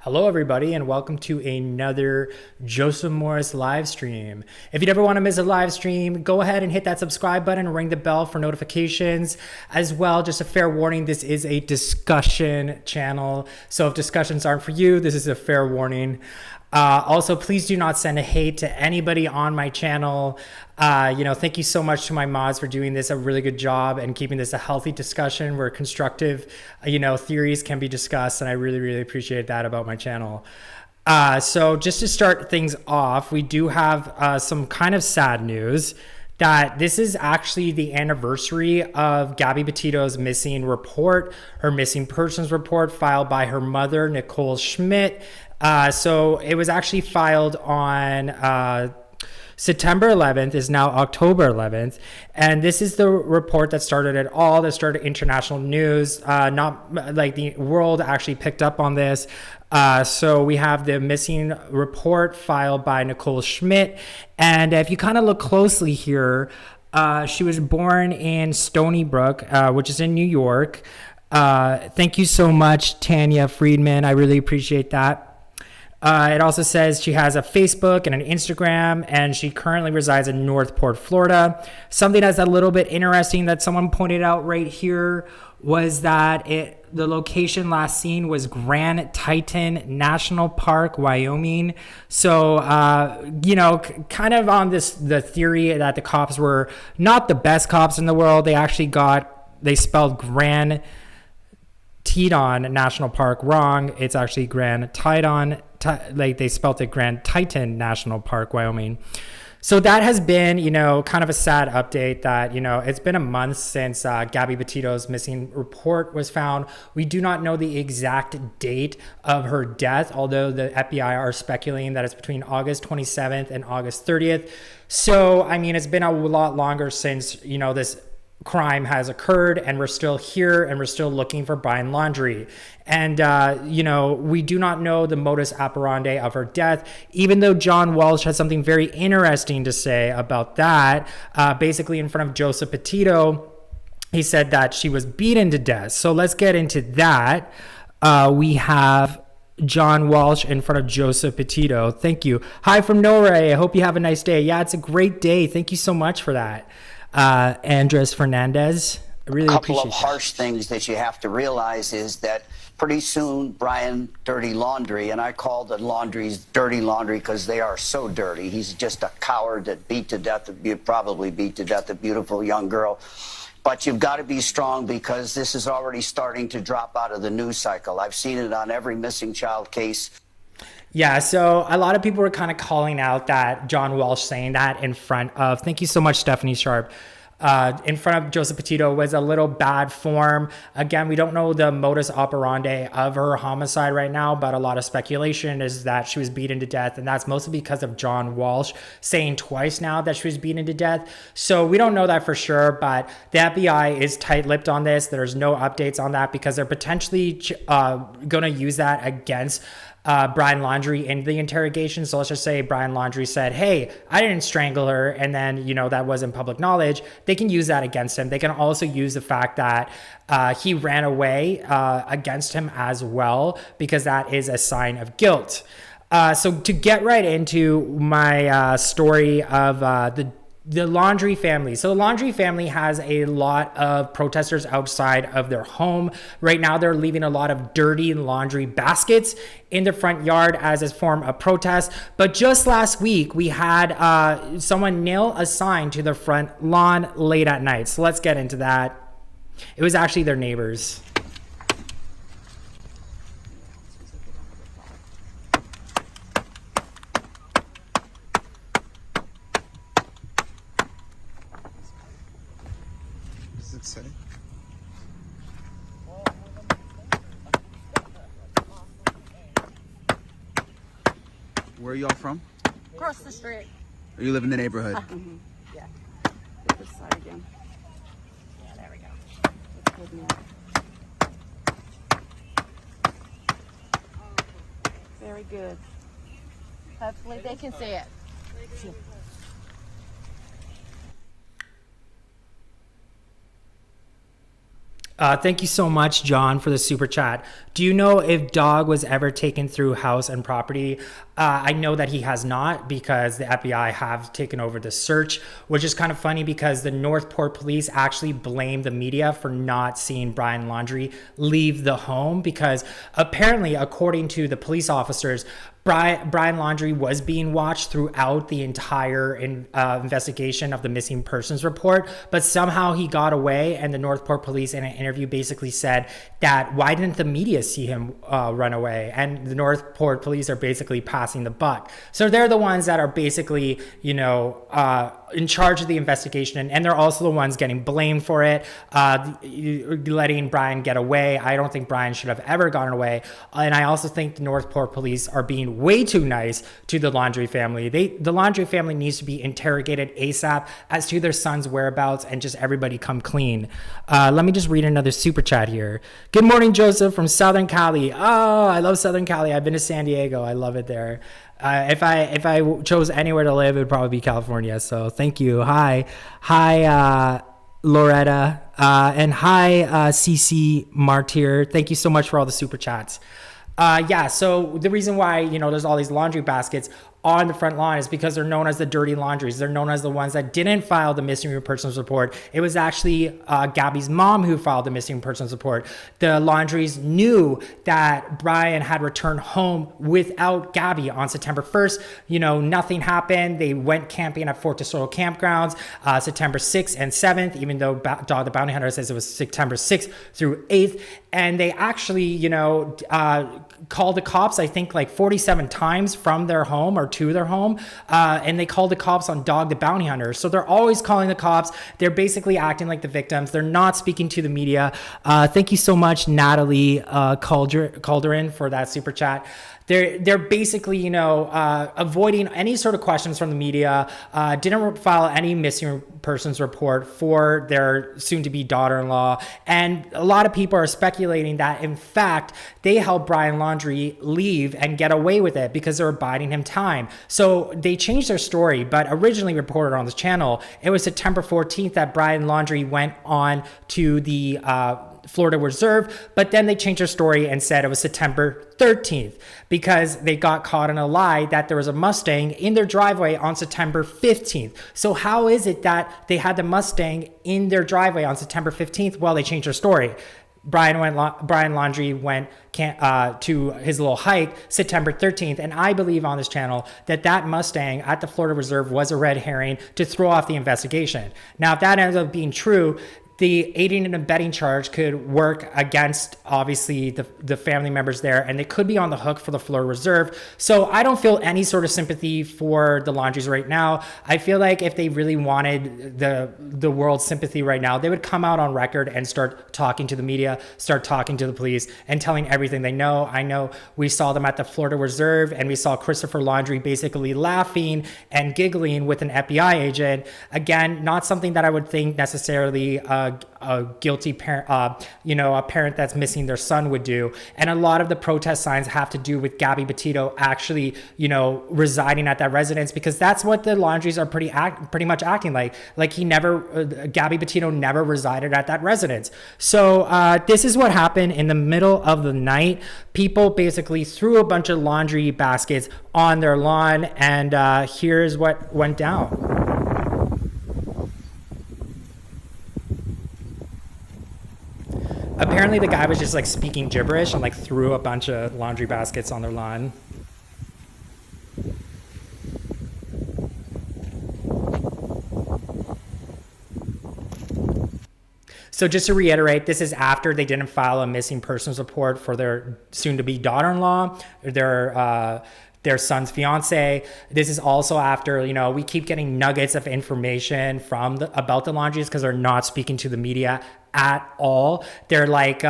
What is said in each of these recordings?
Hello, everybody, and welcome to another Joseph Morris live stream. If you never want to miss a live stream, go ahead and hit that subscribe button and ring the bell for notifications. As well, just a fair warning, this is a discussion channel. So if discussions aren't for you, this is a fair warning. Also, please do not send a hate to anybody on my channel. Thank you so much to my mods for doing this a really good job and keeping this a healthy discussion where constructive, theories can be discussed. And I really, really appreciate that about my channel. So just to start things off, we do have some kind of sad news that this is actually the anniversary of Gabby Petito's missing report, her missing persons report filed by her mother, Nicole Schmidt. So it was actually filed on September 11th, is now October 11th. And this is the report that started it all, that started international news. Not like the world actually picked up on this. So we have the missing report filed by Nicole Schmidt. And if you kind of look closely here, she was born in Stony Brook, which is in New York. Thank you so much, Tanya Friedman. I really appreciate that. It also says she has a Facebook and an Instagram, and she currently resides in Northport, Florida. Something that's a little bit interesting that someone pointed out right here was that the location last seen was Grand Teton National Park, Wyoming. So, kind of on the theory that the cops were not the best cops in the world. They spelled Grand Teton National Park wrong. It's actually Grand Teton, they spelled it Grand Teton National Park, Wyoming. So that has been, kind of a sad update that, it's been a month since Gabby Petito's missing report was found. We do not know the exact date of her death, although the FBI are speculating that it's between August 27th and August 30th. So, it's been a lot longer since, this crime has occurred, and we're still here and we're still looking for Brian Laundrie. And, we do not know the modus operandi of her death, even though John Walsh has something very interesting to say about that. Basically, in front of Joseph Petito, he said that she was beaten to death. So let's get into that. We have John Walsh in front of Joseph Petito. Thank you. Hi from Norway. I hope you have a nice day. Yeah, it's a great day. Thank you so much for that. Andres Fernandez, I really appreciate that. A couple of harsh things that you have to realize is that pretty soon Brian Dirty Laundrie, and I call the Laundries Dirty Laundrie because they are so dirty. He's just a coward that probably beat to death a beautiful young girl. But you've got to be strong because this is already starting to drop out of the news cycle. I've seen it on every missing child case. Yeah, so a lot of people were kind of calling out that John Walsh saying that in front of, thank you so much, Stephanie Sharp, in front of Joseph Petito was a little bad form. Again, we don't know the modus operandi of her homicide right now, but a lot of speculation is that she was beaten to death, and that's mostly because of John Walsh saying twice now that she was beaten to death. So we don't know that for sure, but the FBI is tight-lipped on this. There's no updates on that because they're potentially going to use that against Brian Laundrie in the interrogation. So let's just say Brian Laundrie said, hey, I didn't strangle her, and then, that wasn't public knowledge. They can use that against him. They can also use the fact that he ran away against him as well, because that is a sign of guilt. So to get right into my story of the Laundrie family. So the Laundrie family has a lot of protesters outside of their home. Right now, they're leaving a lot of dirty laundry baskets in the front yard as a form of protest. But just last week, we had someone nail a sign to the front lawn late at night. So let's get into that. It was actually their neighbors. Say? Where are y'all from? Across the street. Or you live in the neighborhood? Yeah. Get this side again. Yeah, there we go. That's good now. Very good. Hopefully they can see it. Thank you so much, John, for the super chat. Do you know if Dog was ever taken through house and property? I know that he has not, because the FBI have taken over the search, which is kind of funny because the Northport police actually blame the media for not seeing Brian Laundrie leave the home, because apparently, according to the police officers, Brian Laundrie was being watched throughout the entire investigation of the missing persons report, but somehow he got away, and the Northport police in an interview basically said that why didn't the media see him run away? And the Northport police are basically passing the buck. So they're the ones that are basically, in charge of the investigation, and they're also the ones getting blamed for it, letting Brian get away. I don't think Brian should have ever gotten away. And I also think the Northport police are being way too nice to the Laundrie family. The Laundrie family needs to be interrogated ASAP as to their son's whereabouts, and just everybody come clean. Let me just read another super chat here. Good morning, Joseph from Southern Cali. Oh, I love Southern Cali. I've been to San Diego. I love it there. If I chose anywhere to live, it would probably be California. So thank you. Hi, Loretta, and hi, CC Martyr. Thank you so much for all the super chats. So the reason why, there's all these laundry baskets on the front lawn is because they're known as the dirty laundries. They're known as the ones that didn't file the missing persons report. It was actually Gabby's mom who filed the missing persons report. The laundries knew that Brian had returned home without Gabby on September 1st. Nothing happened. They went camping at Fort Tesoro campgrounds September 6th and 7th, even though Dog the Bounty Hunter says it was September 6th through 8th. And they actually, called the cops, I think like 47 times from their home or to their home. And they called the cops on Dog the Bounty Hunter. So they're always calling the cops. They're basically acting like the victims. They're not speaking to the media. Thank you so much, Natalie Calderin, for that super chat. They're basically, avoiding any sort of questions from the media, didn't file any missing persons report for their soon-to-be daughter-in-law. And a lot of people are speculating that, in fact, they helped Brian Laundrie leave and get away with it because they were biding him time. So they changed their story, but originally reported on this channel, it was September 14th that Brian Laundrie went on to the Florida Reserve, but then they changed their story and said it was September 13th because they got caught in a lie that there was a Mustang in their driveway on September 15th. So how is it that they had the Mustang in their driveway on September 15th? Well, they changed their story. Brian Laundrie went to his little hike September 13th, and I believe on this channel that Mustang at the Florida Reserve was a red herring to throw off the investigation. Now, if that ends up being true, the aiding and abetting charge could work against, obviously, the family members there, and they could be on the hook for the Florida Reserve. So I don't feel any sort of sympathy for the Laundries right now. I feel like if they really wanted the world's sympathy right now, they would come out on record and start talking to the media, start talking to the police, and telling everything they know. I know we saw them at the Florida Reserve, and we saw Christopher Laundrie basically laughing and giggling with an FBI agent. Again, not something that I would think necessarily a guilty parent, a parent that's missing their son would do. And a lot of the protest signs have to do with Gabby Petito actually, residing at that residence, because that's what the Laundries are pretty much acting like. Like Gabby Petito never resided at that residence. So this is what happened in the middle of the night. People basically threw a bunch of laundry baskets on their lawn, and here's what went down. Apparently the guy was just like speaking gibberish and like threw a bunch of laundry baskets on their lawn. So just to reiterate, this is after they didn't file a missing persons report for their soon-to-be daughter-in-law, their son's fiance. This is also after, we keep getting nuggets of information about the Laundries because they're not speaking to the media at all. They're like,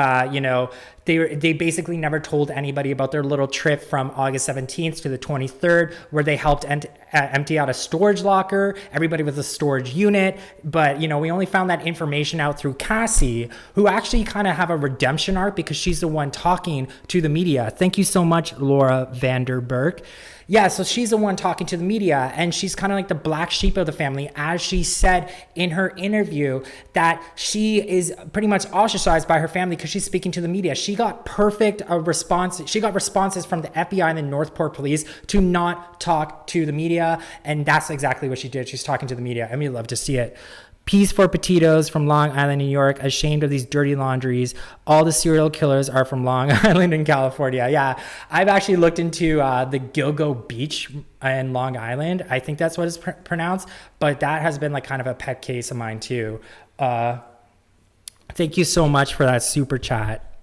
they basically never told anybody about their little trip from August 17th to the 23rd, where they helped empty out a storage locker. Everybody was a storage unit. But, we only found that information out through Cassie, who actually kind of have a redemption arc because she's the one talking to the media. Thank you so much, Laura Vanderberg. Yeah, so she's the one talking to the media, and she's kind of like the black sheep of the family, as she said in her interview that she is pretty much ostracized by her family because she's speaking to the media. She got perfect response. She got responses from the FBI and the Northport police to not talk to the media, and that's exactly what she did. She's talking to the media, and we love to see it. Peace for Petitos from Long Island, New York. Ashamed of these dirty laundries. All the serial killers are from Long Island in California. Yeah, I've actually looked into the Gilgo Beach in Long Island. I think that's what it's pronounced, but that has been like kind of a pet case of mine too. Thank you so much for that super chat,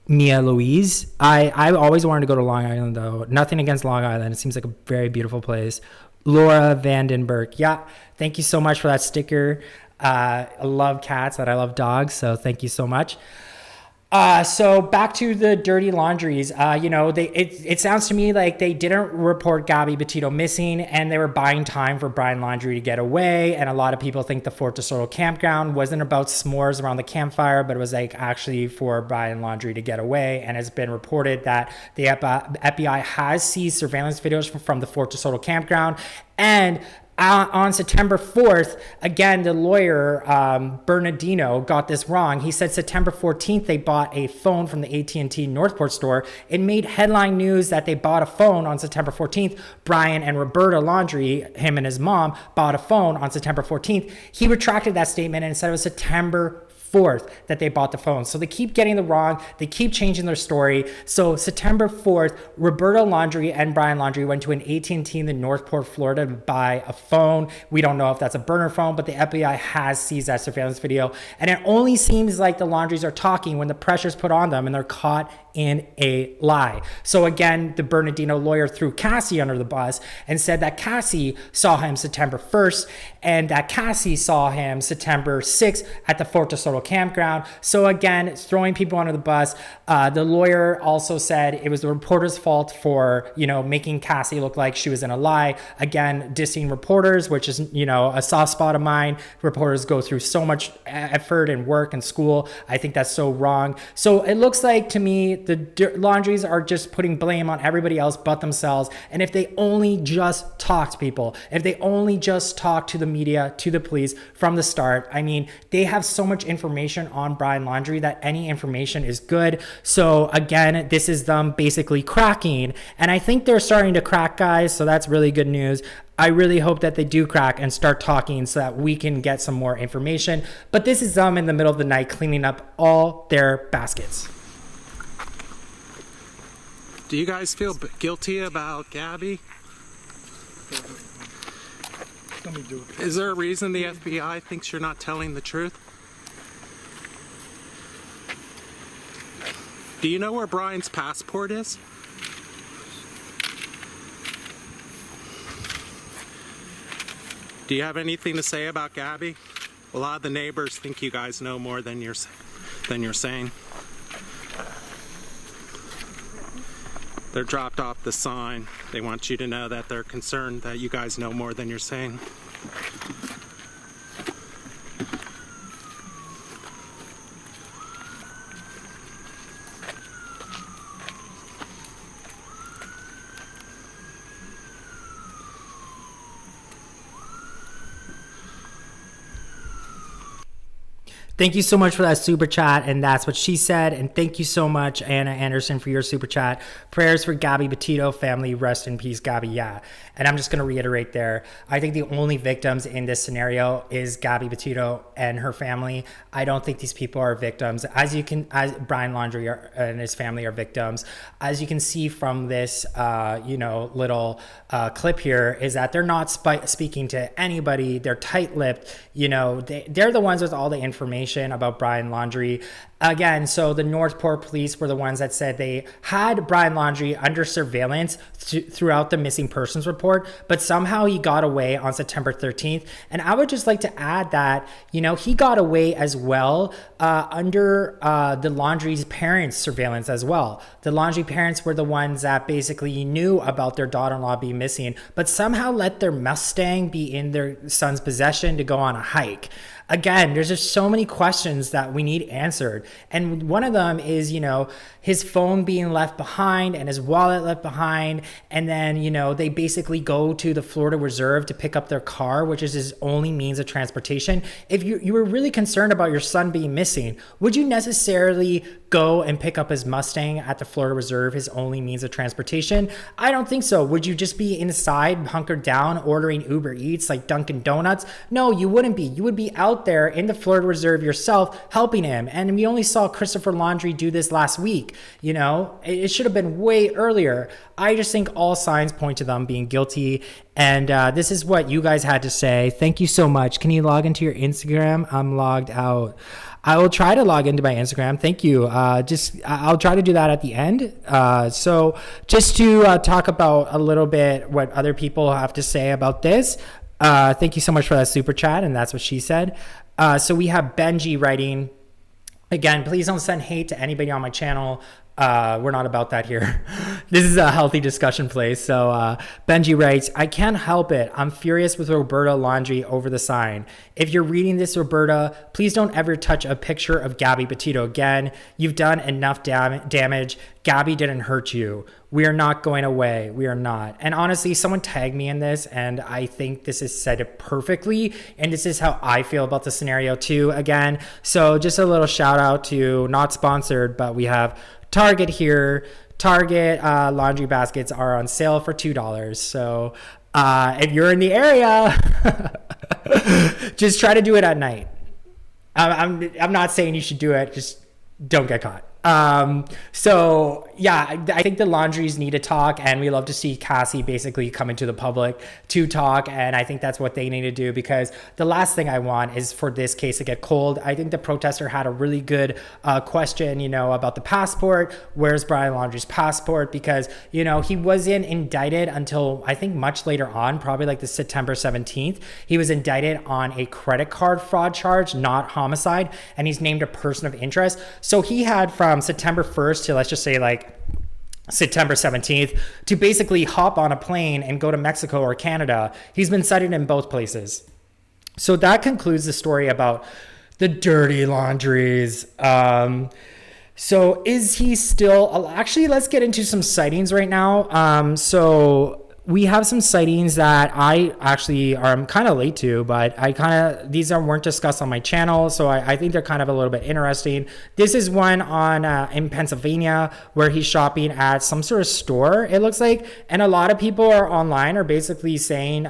Mia Louise. I always wanted to go to Long Island though. Nothing against Long Island. It seems like a very beautiful place. Laura Vandenberg. Yeah, thank you so much for that sticker. I love cats and I love dogs, so thank you so much. So back to the dirty laundries. It sounds to me like they didn't report Gabby Petito missing, and they were buying time for Brian Laundrie to get away. And a lot of people think the Fort DeSoto campground wasn't about s'mores around the campfire, but it was like actually for Brian Laundrie to get away. And it's been reported that the FBI has seized surveillance videos from the Fort DeSoto campground. And on September 4th, again, the lawyer, Bernardino, got this wrong. He said September 14th, they bought a phone from the AT&T Northport store. It made headline news that they bought a phone on September 14th. Brian and Roberta Laundrie, him and his mom, bought a phone on September 14th. He retracted that statement and said it was September 4th that they bought the phone. So they keep getting the wrong. They keep changing their story. So September 4th, Roberta Laundrie and Brian Laundrie went to an AT&T in the Northport, Florida to buy a phone. We don't know if that's a burner phone, but the FBI has seized that surveillance video. And it only seems like the Laundries are talking when the pressure's put on them and they're caught in a lie. So again, the Bernardino lawyer threw Cassie under the bus and said that Cassie saw him September 1st and that Cassie saw him September 6th at the Fort DeSoto campground. So again, throwing people under the bus. The lawyer also said it was the reporter's fault for, making Cassie look like she was in a lie. Again, dissing reporters, which is, a soft spot of mine. Reporters go through so much effort and work and school. I think that's so wrong. So it looks like to me, the Laundries are just putting blame on everybody else but themselves. And if they only just talk to people, if they only just talk to the media, to the police from the start, I mean, they have so much information on Brian Laundrie that any information is good. So again, this is them basically cracking. And I think they're starting to crack, guys. So that's really good news. I really hope that they do crack and start talking so that we can get some more information. But this is them in the middle of the night cleaning up all their baskets. Do you guys feel guilty about Gabby? Let me do it. Is there a reason the FBI thinks you're not telling the truth? Do you know where Brian's passport is? Do you have anything to say about Gabby? A lot of the neighbors think you guys know more than you're saying. They're dropped off the sign. They want you to know that they're concerned that you guys know more than you're saying. Thank you so much for that super chat, and that's what she said. And thank you so much, Anna Anderson, for your super chat. Prayers for Gabby Petito family. Rest in peace, Gabby. Yeah. And I'm just going to reiterate there. I think the only victims in this scenario is Gabby Petito and her family. I don't think these people are victims. As Brian Laundrie and his family are victims. As you can see from this, little clip here, is that they're not speaking to anybody. They're tight-lipped. They're the ones with all the information about Brian Laundrie. Again, so the Northport police were the ones that said they had Brian Laundrie under surveillance throughout the missing persons report, but somehow he got away on September 13th. And I would just like to add that, he got away as well under the Laundrie's parents' surveillance as well. The Laundrie parents were the ones that basically knew about their daughter-in-law being missing, but somehow let their Mustang be in their son's possession to go on a hike. Again, there's just so many questions that we need answered. And one of them is, his phone being left behind and his wallet left behind. And then, they basically go to the Florida Reserve to pick up their car, which is his only means of transportation. If you were really concerned about your son being missing, would you necessarily go and pick up his Mustang at the Florida Reserve, his only means of transportation? I don't think so. Would you just be inside, hunkered down, ordering Uber Eats like Dunkin' Donuts? No, you wouldn't be. You would be out there in the Florida Reserve yourself, helping him. And we only saw Christopher Laundrie do this last week. It should have been way earlier. I just think all signs point to them being guilty. And this is what you guys had to say. Thank you so much. Can you log into your Instagram? I'm logged out. I will try to log into my Instagram. Thank you. I'll try to do that at the end. So just to talk about a little bit what other people have to say about this. Thank you so much for that super chat. And that's what she said. So we have Benji writing, again, please don't send hate to anybody on my channel. We're not about that here. This is a healthy discussion place. So Benji writes, I can't help it. I'm furious with Roberta Laundrie over the sign. If you're reading this, Roberta, please don't ever touch a picture of Gabby Petito again. You've done enough damage. Gabby didn't hurt you. We are not going away. We are not. And honestly, someone tagged me in this, and I think this is said it perfectly. And this is how I feel about the scenario too, again. So just a little shout out to, not sponsored, but we have Target here. Target laundry baskets are on sale for $2. So if you're in the area, just try to do it at night. I'm not saying you should do it. Just don't get caught. So yeah, I think the Laundries need to talk, and we love to see Cassie basically come into the public to talk. And I think that's what they need to do, because the last thing I want is for this case to get cold. I think the protester had a really good question, about the passport. Where's Brian Laundrie's passport? Because, he wasn't indicted until I think much later on, probably like the September 17th. He was indicted on a credit card fraud charge, not homicide. And he's named a person of interest. So he had from September 1st to, let's just say, like September 17th to basically hop on a plane and go to Mexico or Canada. He's been cited in both places. So that concludes the story about the dirty Laundries. So is he still, actually, let's get into some sightings right now. So we have some sightings that I actually am kind of late to, but these weren't discussed on my channel. So I think they're kind of a little bit interesting. This is one in Pennsyvlania where he's shopping at some sort of store, it looks like. And a lot of people are basically saying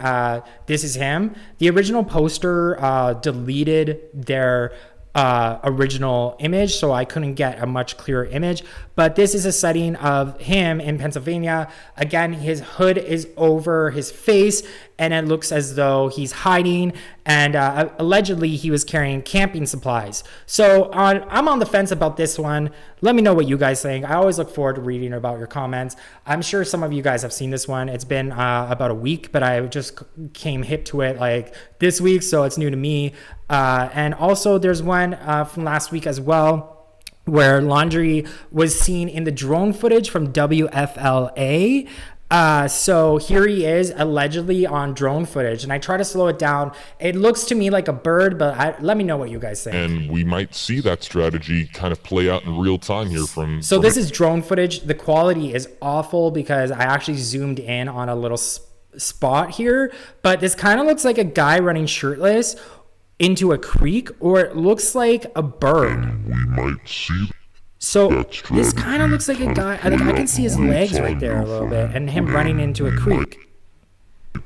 this is him. The original poster deleted their original image, so I couldn't get a much clearer image. But this is a sighting of him in Pennsyvlania. Again, his hood is over his face, and it looks as though he's hiding. And allegedly, he was carrying camping supplies. So I'm on the fence about this one. Let me know what you guys think. I always look forward to reading about your comments. I'm sure some of you guys have seen this one. It's been about a week, but I just came hip to it like this week, so it's new to me. And also, there's one from last week as well, where Laundrie was seen in the drone footage from WFLA. So here he is allegedly on drone footage, and I try to slow it down. It looks to me like a bird, but let me know what you guys think. And we might see that strategy kind of play out in real time here So this is drone footage. The quality is awful because I actually zoomed in on a little spot here, but this kind of looks like a guy running shirtless into a creek, or it looks like a bird. And we might see. So this kind of looks like a guy. I can see his legs right there a little bit, and him running into a creek.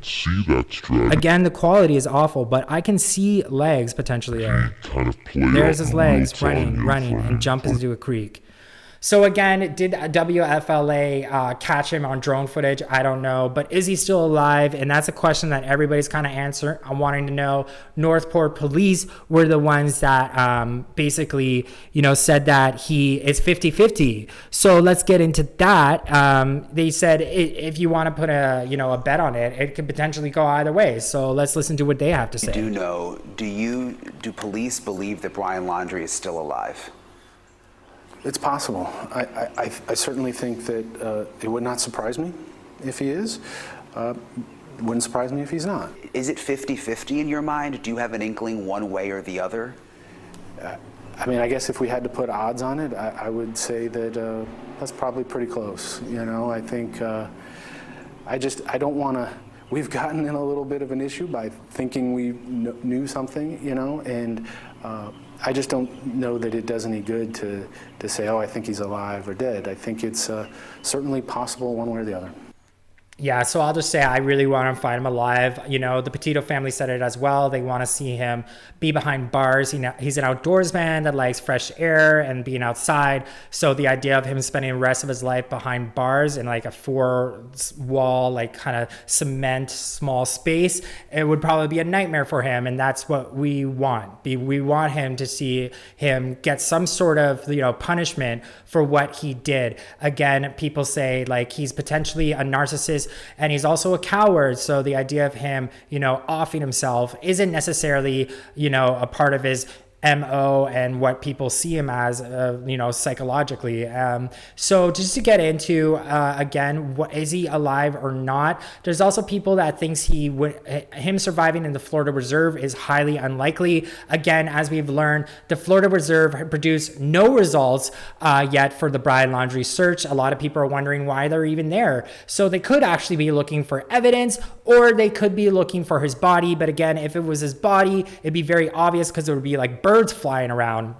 See that strategy. Again, the quality is awful, but I can see legs potentially there. Kind of There's his legs running, and jump into a creek. So again, did WFLA catch him on drone footage? I don't know, but is he still alive? And that's a question that everybody's kind of wanting to know. Northport police were the ones that basically, said that he is 50-50. So let's get into that. They said if you want to put a bet on it, it could potentially go either way. So let's listen to what they have to say. Do police believe that Brian Laundrie is still alive? It's possible. I certainly think that it would not surprise me if he is. It wouldn't surprise me if he's not. Is it 50-50 in your mind? Do you have an inkling one way or the other? I guess if we had to put odds on it, I would say that that's probably pretty close. I think I don't want to. We've gotten in a little bit of an issue by thinking we knew something, and I just don't know that it does any good to say, oh, I think he's alive or dead. I think it's certainly possible one way or the other. Yeah, so I'll just say I really want to find him alive. The Petito family said it as well. They want to see him be behind bars. He's an outdoorsman that likes fresh air and being outside. So the idea of him spending the rest of his life behind bars in like a 4-wall, like kind of cement small space, it would probably be a nightmare for him. And that's what we want. We want him to see him get some sort of, punishment for what he did. Again, people say like he's potentially a narcissist, and he's also a coward. So the idea of him, offing himself isn't necessarily, a part of his MO and what people see him as, psychologically. So just to get into, again, what is he alive or not? There's also people that thinks him surviving in the Florida Reserve is highly unlikely. Again, as we've learned, the Florida Reserve produced no results yet for the Brian Laundrie search. A lot of people are wondering why they're even there. So they could actually be looking for evidence, or they could be looking for his body. But again, if it was his body, it'd be very obvious because it would be like birds flying around,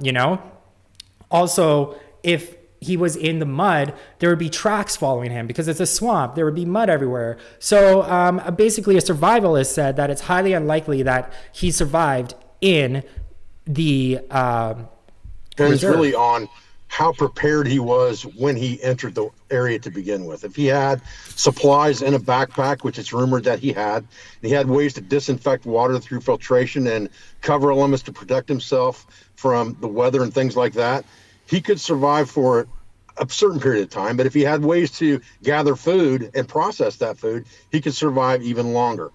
Also, if he was in the mud, there would be tracks following him because it's a swamp. There would be mud everywhere. So basically a survivalist said that it's highly unlikely that he survived in the Depends really on how prepared he was when he entered the area to begin with. If he had supplies in a backpack, which it's rumored that he had ways to disinfect water through filtration and cover elements to protect himself from the weather and things like that, he could survive for a certain period of time. But if he had ways to gather food and process that food, he could survive even longer.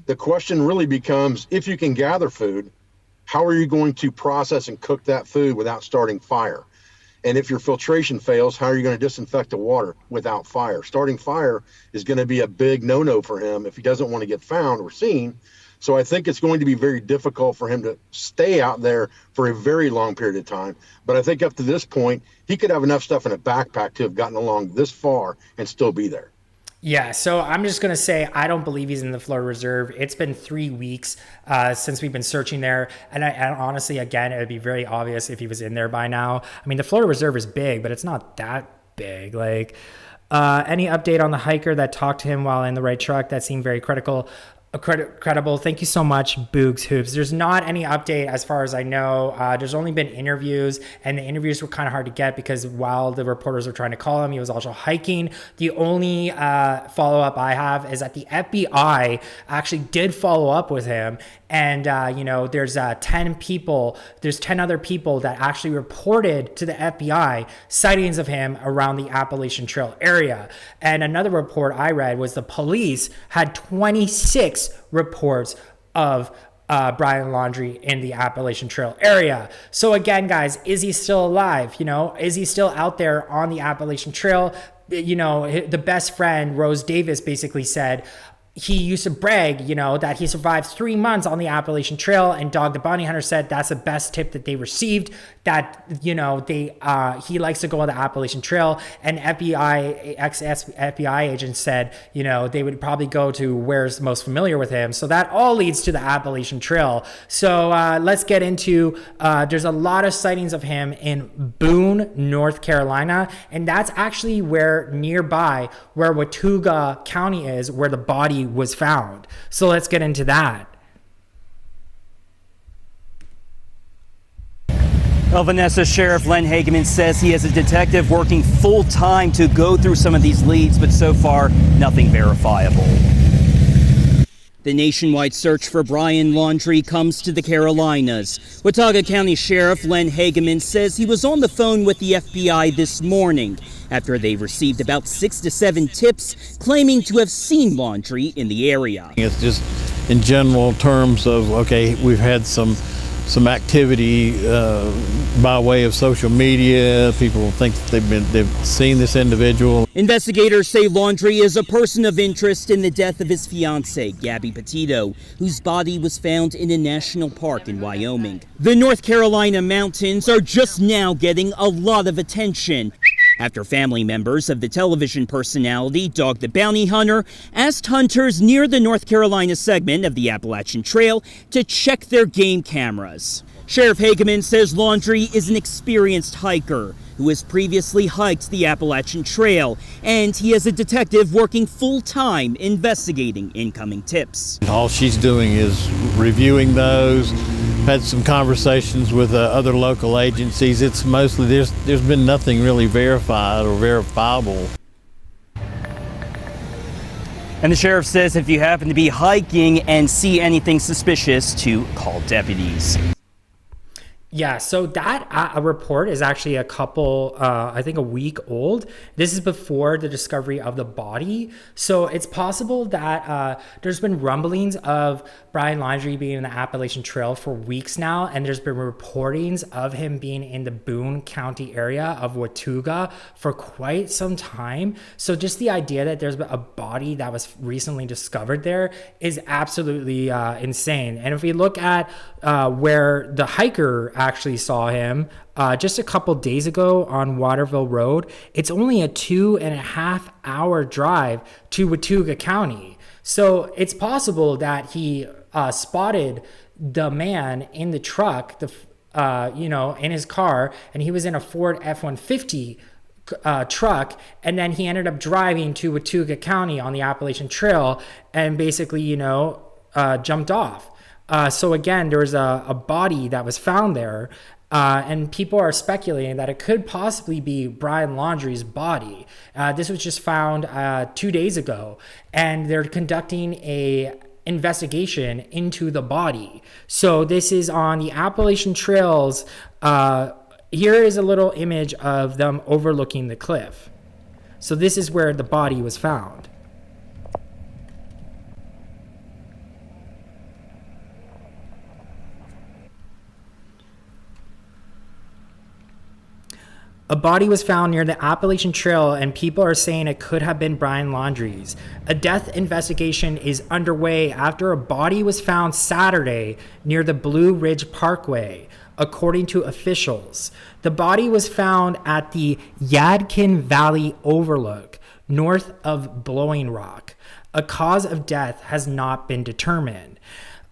The question really becomes, if you can gather food, how are you going to process and cook that food without starting fire? And if your filtration fails, how are you going to disinfect the water without fire? Starting fire is going to be a big no-no for him if he doesn't want to get found or seen. So I think it's going to be very difficult for him to stay out there for a very long period of time. But I think up to this point, he could have enough stuff in a backpack to have gotten along this far and still be there. Yeah, so I'm just going to say I don't believe he's in the Florida Reserve. It's been 3 weeks since we've been searching there. And honestly, again, it would be very obvious if he was in there by now. I mean, the Florida Reserve is big, but it's not that big. Like, any update on the hiker that talked to him while in the right truck? That seemed very credible. Thank you so much, Boogs Hoops. There's not any update as far as I know. There's only been interviews, and the interviews were kind of hard to get because while the reporters were trying to call him, he was also hiking. The only follow-up I have is that the FBI actually did follow up with him. And, there's 10 people, there's 10 other people that actually reported to the FBI sightings of him around the Appalachian Trail area. And another report I read was the police had 26 reports of Brian Laundrie in the Appalachian Trail area. So again, guys, is he still alive? Is he still out there on the Appalachian Trail? The best friend, Rose Davis, basically said, he used to brag, that he survived 3 months on the Appalachian Trail, and Dog the Bounty Hunter said that's the best tip that they received, that, he likes to go on the Appalachian Trail, and ex-FBI agents said, they would probably go to where's most familiar with him. So that all leads to the Appalachian Trail. So let's get into, there's a lot of sightings of him in Boone, North Carolina, and that's actually nearby where Watauga County is, where the body was found. So let's get into that. Well, Vanessa, Sheriff Len Hageman says he has a detective working full-time to go through some of these leads, but so far, nothing verifiable. The nationwide search for Brian Laundrie comes to the Carolinas. Watauga County Sheriff Len Hageman says he was on the phone with the FBI this morning after they received about 6 to 7 tips claiming to have seen Laundrie in the area. It's just in general terms of, okay, we've had some activity by way of social media. People think that they've seen this individual. Investigators say Laundrie is a person of interest in the death of his fiancée, Gabby Petito, whose body was found in a national park in Wyoming. The North Carolina mountains are just now getting a lot of attention after family members of the television personality Dog the Bounty Hunter asked hunters near the North Carolina segment of the Appalachian Trail to check their game cameras. Sheriff Hageman says Laundrie is an experienced hiker who has previously hiked the Appalachian Trail, and he has a detective working full-time investigating incoming tips. All she's doing is reviewing those. Had some conversations with other local agencies. It's mostly, there's been nothing really verified or verifiable. And the sheriff says if you happen to be hiking and see anything suspicious, to call deputies. Yeah, so that report is actually a couple, I think a week old. This is before the discovery of the body. So it's possible that there's been rumblings of Brian Laundrie being in the Appalachian Trail for weeks now, and there's been reportings of him being in the Boone County area of Watauga for quite some time. So just the idea that there's a body that was recently discovered there is absolutely insane. And if we look at where the hiker actually saw him just a couple days ago on Waterville Road, it's only a 2.5 hour drive to Watauga County. So it's possible that he spotted the man in the truck, in his car, and he was in a Ford F-150 truck, and then he ended up driving to Watauga County on the Appalachian Trail and basically, jumped off. So again, there was a body that was found there, and people are speculating that it could possibly be Brian Laundrie's body. This was just found 2 days ago, and they're conducting a investigation into the body. So this is on the Appalachian Trails. Here is a little image of them overlooking the cliff. So this is where the body was found. A body was found near the Appalachian Trail, and people are saying it could have been Brian Laundrie's. A death investigation is underway after a body was found Saturday near the Blue Ridge Parkway, according to officials. The body was found at the Yadkin Valley Overlook, north of Blowing Rock. A cause of death has not been determined.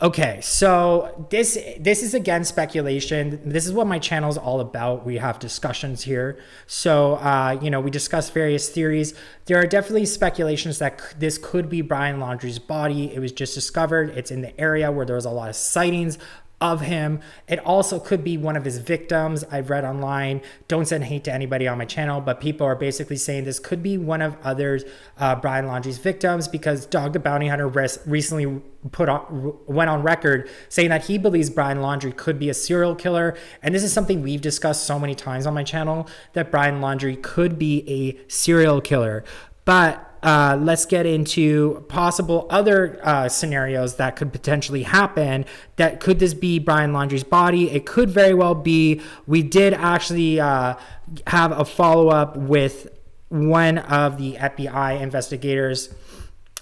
Okay, so this is again speculation. This is what my channel is all about. We have discussions here. So, we discuss various theories. There are definitely speculations that this could be Brian Laundrie's body. It was just discovered. It's in the area where there was a lot of sightings of him. It also could be one of his victims. I've read online, don't send hate to anybody on my channel, but people are basically saying this could be one of others, Brian Laundrie's victims, because Dog the Bounty Hunter recently went on record saying that he believes Brian Laundrie could be a serial killer. And this is something we've discussed so many times on my channel, that Brian Laundrie could be a serial killer. But let's get into possible other scenarios that could potentially happen. That could this be Brian Laundrie's body? It could very well be. We did actually have a follow-up with one of the FBI investigators,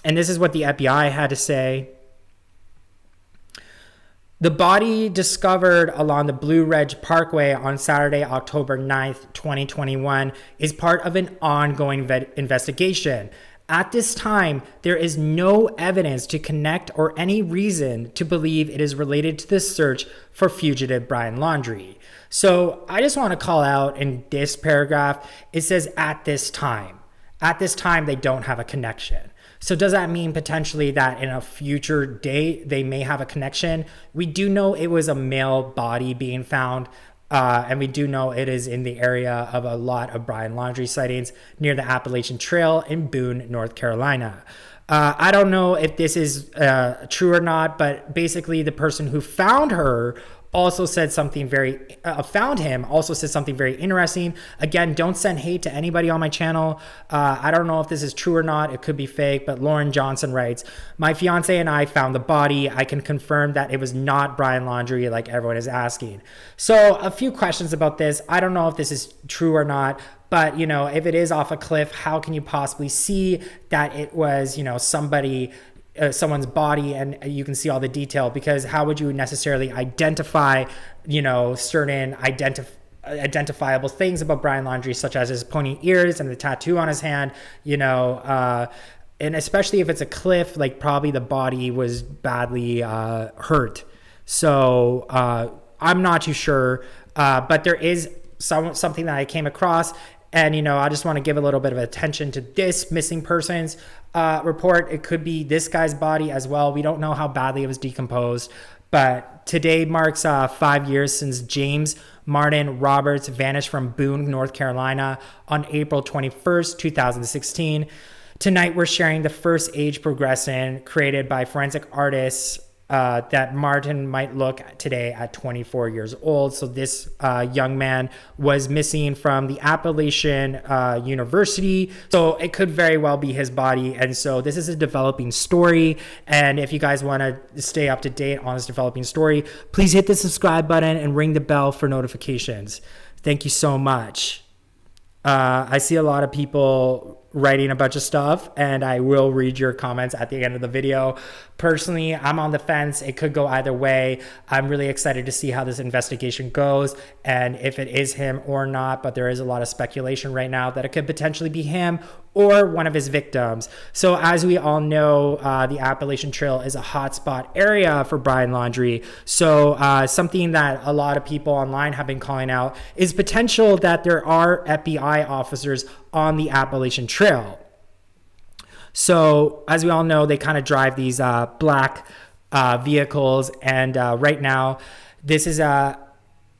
and this is what the FBI had to say. The body discovered along the Blue Ridge Parkway on Saturday, October 9th, 2021, is part of an ongoing investigation. At this time, there is no evidence to connect or any reason to believe it is related to the search for fugitive Brian Laundrie. So I just want to call out in this paragraph, it says at this time. At this time, they don't have a connection. So does that mean potentially that in a future day, they may have a connection? We do know it was a male body being found And we do know it is in the area of a lot of Brian Laundrie sightings near the Appalachian Trail in Boone, North Carolina. I don't know if this is true or not, but basically the person who found her also said something found him also said something very interesting. Again, don't send hate to anybody on my channel. I don't know if this is true or not. It could be fake, but Lauren Johnson writes, my fiance and I found the body. I can confirm that it was not Brian Laundrie like everyone is asking. So a few questions about this. I don't know if this is true or not, but you know, if it is off a cliff, how can you possibly see that it was, you know, someone's body and you can see all the detail? Because how would you necessarily identify, you know, certain identifiable things about Brian Laundrie, such as his pointy ears and the tattoo on his hand, you know, and especially if it's a cliff, like probably the body was badly hurt. So I'm not too sure, but there is something that I came across. And, you know, I just want to give a little bit of attention to this missing persons report. It could be this guy's body as well. We don't know how badly it was decomposed. But today marks 5 years since James Martin Roberts vanished from Boone, North Carolina on April 21st, 2016. Tonight, we're sharing the first age progression created by forensic artists that Martin might look today at 24 years old. So this young man was missing from the Appalachian University. So it could very well be his body. And so this is a developing story. And if you guys want to stay up to date on this developing story, please hit the subscribe button and ring the bell for notifications. Thank you so much. I see a lot of people writing a bunch of stuff, and I will read your comments at the end of the video. Personally, I'm on the fence. It could go either way. I'm really excited to see how this investigation goes and if it is him or not, but there is a lot of speculation right now that it could potentially be him or one of his victims. So as we all know, the Appalachian Trail is a hotspot area for Brian Laundrie. So something that a lot of people online have been calling out is potential that there are FBI officers on the Appalachian Trail. So as we all know, they kind of drive these black vehicles. And right now, this is a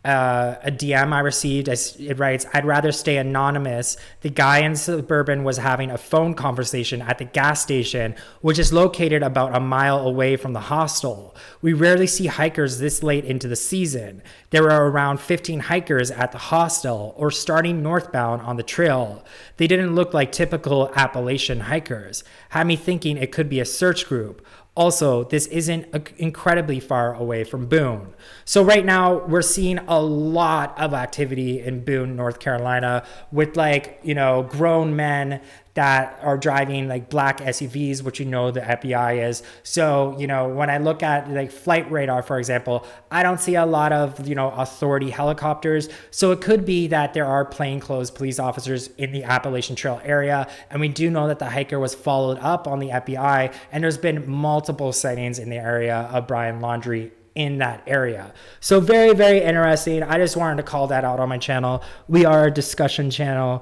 DM I received. It writes, I'd rather stay anonymous. The guy in Suburban was having a phone conversation at the gas station, which is located about a mile away from the hostel. We rarely see hikers this late into the season. There are around 15 hikers at the hostel or starting northbound on the trail. They didn't look like typical Appalachian hikers. Had me thinking it could be a search group. Also, this isn't incredibly far away from Boone. So right now we're seeing a lot of activity in Boone, North Carolina with grown men that are driving like black SUVs, which the FBI is. So, when I look at like flight radar, for example, I don't see a lot of, authority helicopters. So it could be that there are plainclothes police officers in the Appalachian Trail area. And we do know that the hiker was followed up on the FBI, and there's been multiple sightings in the area of Brian Laundrie in that area. So very, very interesting. I just wanted to call that out on my channel. We are a discussion channel.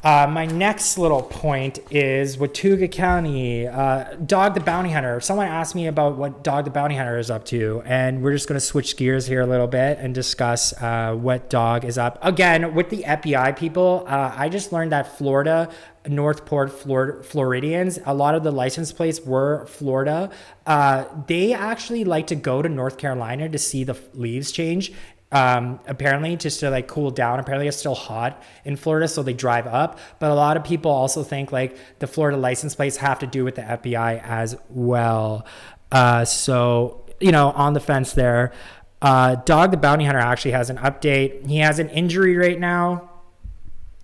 My next little point is Watauga County, Dog the Bounty Hunter. Someone asked me about what Dog the Bounty Hunter is up to, and we're just going to switch gears here a little bit and discuss what Dog is up. Again, with the FBI people, I just learned that Florida, Northport Floridians, a lot of the license plates were Florida. They actually like to go to North Carolina to see the leaves change. Apparently just to cool down. Apparently it's still hot in Florida, so they drive up. But a lot of people also think the Florida license plates have to do with the FBI as well. On the fence there. Dog the Bounty Hunter actually has an update. He has an injury right now.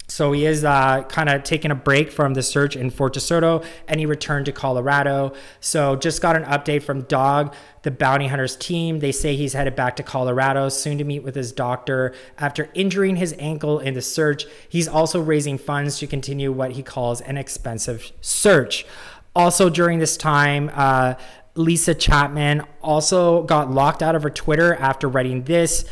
So he is kind of taking a break from the search in Fort DeSoto, and he returned to Colorado. So just got an update from Dog, the Bounty Hunter's team. They say he's headed back to Colorado soon to meet with his doctor after injuring his ankle in the search. He's also raising funds to continue what he calls an expensive search. Also during this time, Lisa Chapman also got locked out of her Twitter after writing this.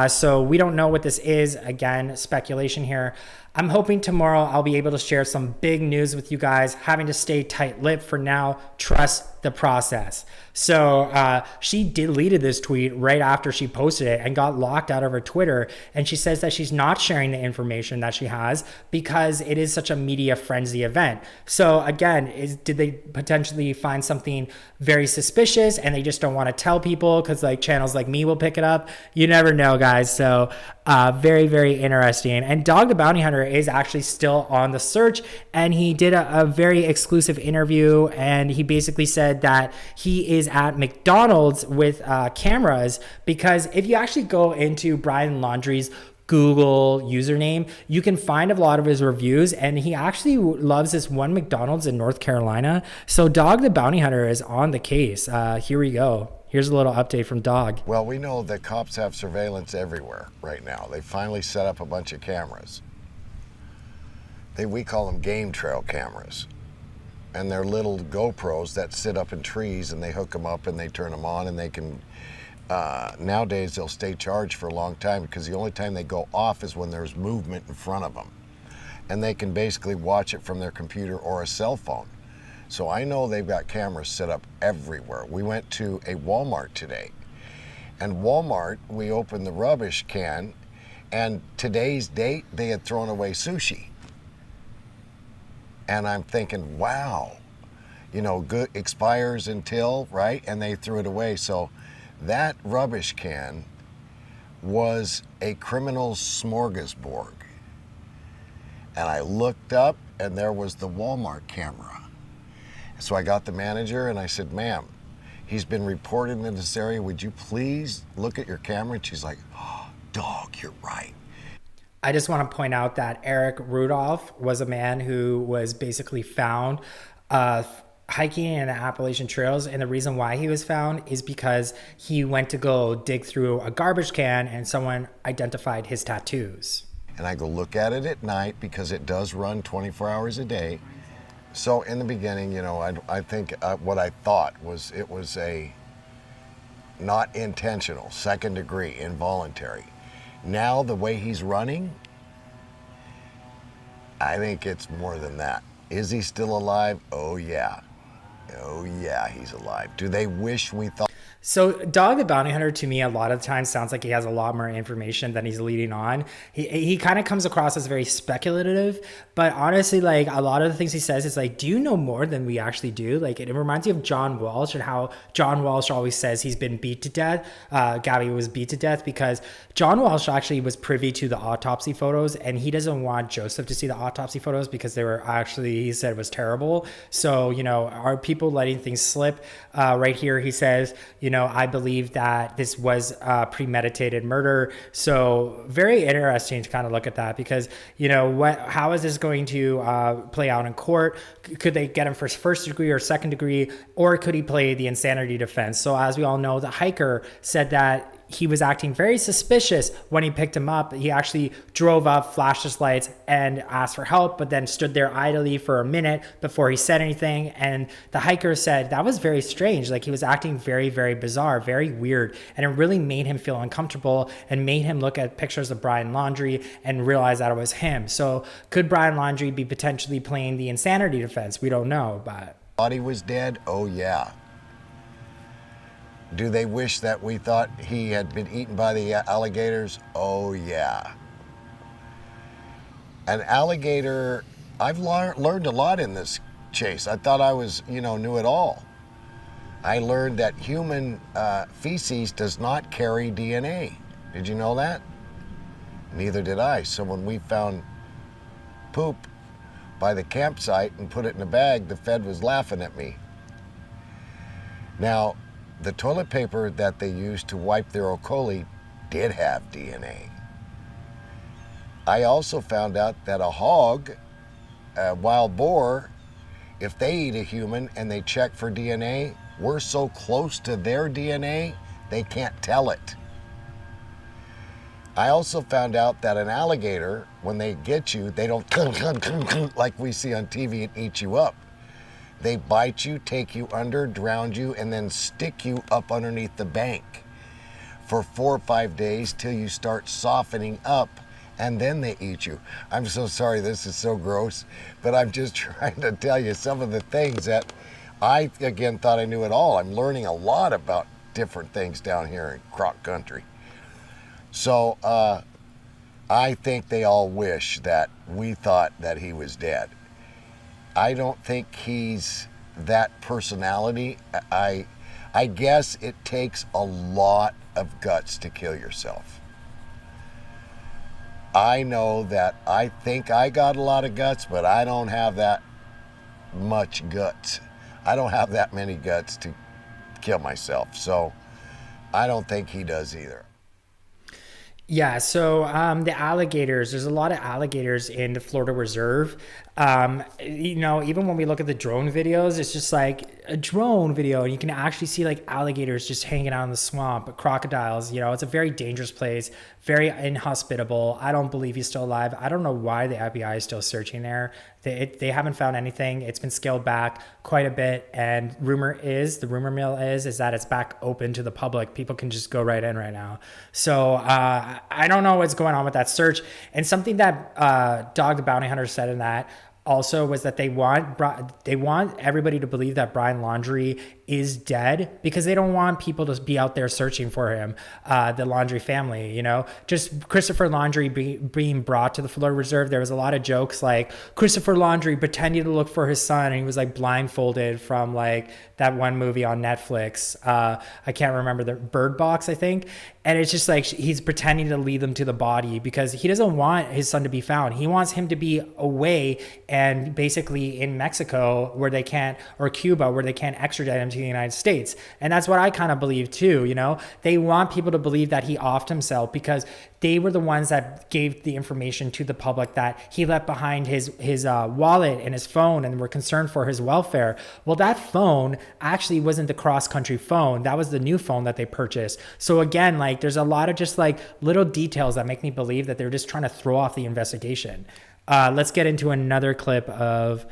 So we don't know what this is. Again, speculation here. I'm hoping tomorrow I'll be able to share some big news with you guys. Having to stay tight-lipped for now. Trust the the process. So she deleted this tweet right after she posted it and got locked out of her Twitter. And she says that she's not sharing the information that she has because it is such a media frenzy event. So again, did they potentially find something very suspicious and they just don't want to tell people because like channels like me will pick it up? You never know, guys. So very, very interesting. And Dog the Bounty Hunter is actually still on the search, and he did a very exclusive interview, and he basically said that he is at McDonald's with cameras, because if you actually go into Brian Laundrie's Google username, you can find a lot of his reviews, and he actually loves this one McDonald's in North Carolina. So Dog the Bounty Hunter is on the case. Here we go. Here's a little update from Dog. Well, we know that cops have surveillance everywhere right now. They finally set up a bunch of cameras. We call them game trail cameras. And they're little GoPros that sit up in trees, and they hook them up and they turn them on, and they can, nowadays they'll stay charged for a long time because the only time they go off is when there's movement in front of them. And they can basically watch it from their computer or a cell phone. So I know they've got cameras set up everywhere. We went to a Walmart today, and Walmart, we opened the rubbish can, and today's date, they had thrown away sushi. And I'm thinking, wow, you know, good expires until, right? And they threw it away. So that rubbish can was a criminal's smorgasbord. And I looked up, and there was the Walmart camera. So I got the manager and I said, ma'am, he's been reported in this area. Would you please look at your camera? And she's like, oh, Dog, you're right. I just want to point out that Eric Rudolph was a man who was basically found hiking in the Appalachian trails. And the reason why he was found is because he went to go dig through a garbage can and someone identified his tattoos. And I go look at it at night because it does run 24 hours a day. So in the beginning, you know, I think what I thought was it was a not intentional, second degree, involuntary. Now the way he's running, I think it's more than that. Is he still alive? Oh yeah. Oh yeah, he's alive. Do they wish we thought? So Dog the Bounty Hunter, to me, a lot of the time sounds like he has a lot more information than he's leading on. He kind of comes across as very speculative, but honestly, like a lot of the things he says is like, do you know more than we actually do? Like it reminds me of John Walsh and how John Walsh always says he's been beat to death. Gabby was beat to death because John Walsh actually was privy to the autopsy photos, and he doesn't want Joseph to see the autopsy photos because they were actually, he said, was terrible. So, you know, are people letting things slip? Right here, he says, you know, I believe that this was premeditated murder. So very interesting to kind of look at that because, you know, how is this going to play out in court? Could they get him for first degree or second degree, or could he play the insanity defense? So as we all know, the hiker said that he was acting very suspicious when he picked him up. He actually drove up, flashed his lights, and asked for help, but then stood there idly for a minute before he said anything. And the hiker said that was very strange. Like he was acting very, very bizarre, very weird. And it really made him feel uncomfortable and made him look at pictures of Brian Laundrie and realize that it was him. So could Brian Laundrie be potentially playing the insanity defense? We don't know, but. Thought he was dead? Oh yeah. Do they wish that we thought he had been eaten by the alligators? Oh yeah. An alligator, I've learned a lot in this chase. I thought I was, you know, knew it all. I learned that human feces does not carry DNA. Did you know that? Neither did I. So when we found poop by the campsite and put it in a bag, the Fed was laughing at me. Now, the toilet paper that they used to wipe their E. coli did have DNA. I also found out that a hog, a wild boar, if they eat a human and they check for DNA, we're so close to their DNA, they can't tell it. I also found out that an alligator, when they get you, they don't like we see on TV and eat you up. They bite you, take you under, drown you, and then stick you up underneath the bank for 4 or 5 days till you start softening up, and then they eat you. I'm so sorry, this is so gross, but I'm just trying to tell you some of the things that I, again, thought I knew it all. I'm learning a lot about different things down here in Croc Country. So I think they all wish that we thought that he was dead. I don't think he's that personality. I guess it takes a lot of guts to kill yourself. I know that I think I got a lot of guts, but I don't have that much guts. I don't have that many guts to kill myself. So I don't think he does either. Yeah, so the alligators, there's a lot of alligators in the Florida Reserve. You know, even when we look at the drone videos, it's just like a drone video and you can actually see like alligators just hanging out in the swamp, crocodiles. You know, it's a very dangerous place, very inhospitable. I don't believe he's still alive. I don't know why the FBI is still searching there. They haven't found anything. It's been scaled back quite a bit. And the rumor mill is that it's back open to the public. People can just go right in right now. So I don't know what's going on with that search. And something that Dog the Bounty Hunter said in that also was that they want everybody to believe that Brian Laundrie is dead because they don't want people to be out there searching for him, the Laundrie family, you know. Just Christopher Laundrie being brought to the Florida Reserve, there was a lot of jokes like Christopher Laundrie pretending to look for his son and he was like blindfolded from like that one movie on Netflix. I can't remember, the Bird Box, I think. And it's just like he's pretending to lead them to the body because he doesn't want his son to be found. He wants him to be away and basically in Mexico where they can't, or Cuba where they can't extradite him to the United States. And that's what I kind of believe too, you know. They want people to believe that he offed himself because they were the ones that gave the information to the public that he left behind his wallet and his phone and were concerned for his welfare. Well, that phone actually wasn't the cross-country phone. That was the new phone that they purchased. So again, like there's a lot of just like little details that make me believe that they're just trying to throw off the investigation. Let's get into another clip of,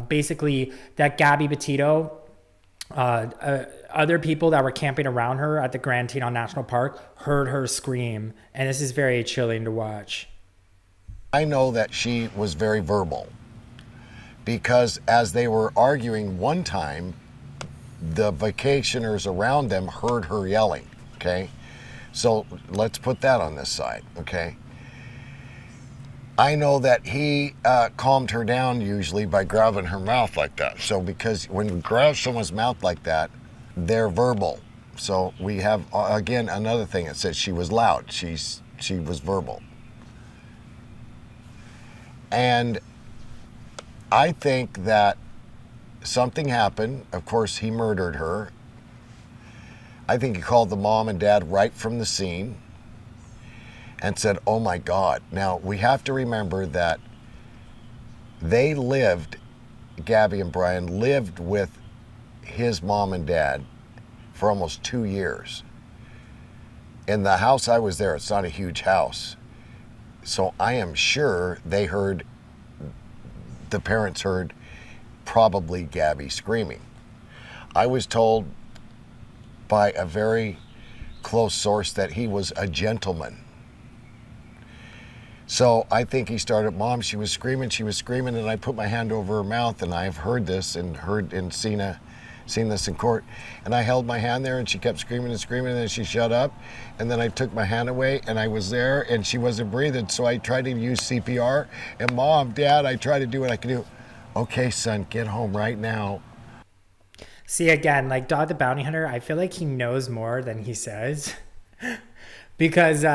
basically that Gabby Petito, other people that were camping around her at the Grand Teton National Park heard her scream. And this is very chilling to watch. I know that she was very verbal because as they were arguing one time, the vacationers around them heard her yelling, okay? So let's put that on this side, okay? I know that he calmed her down usually by grabbing her mouth like that. So because when you grab someone's mouth like that, they're verbal. So we have, again, another thing that says she was loud. She was verbal. And I think that something happened. Of course, he murdered her. I think he called the mom and dad right from the scene and said, oh my God. Now, we have to remember that they lived, Gabby and Brian lived with his mom and dad for almost 2 years. In the house I was there, it's not a huge house. So I am sure the parents heard probably Gabby screaming. I was told by a very close source that he was a gentleman. So I think he started, Mom, she was screaming, and I put my hand over her mouth, and I've heard this and seen this in court. And I held my hand there and she kept screaming and screaming, and then she shut up. And then I took my hand away and I was there and she wasn't breathing. So I tried to use CPR, and Mom, Dad, I tried to do what I could do. Okay, son, get home right now. See, again, like Dog the Bounty Hunter, I feel like he knows more than he says because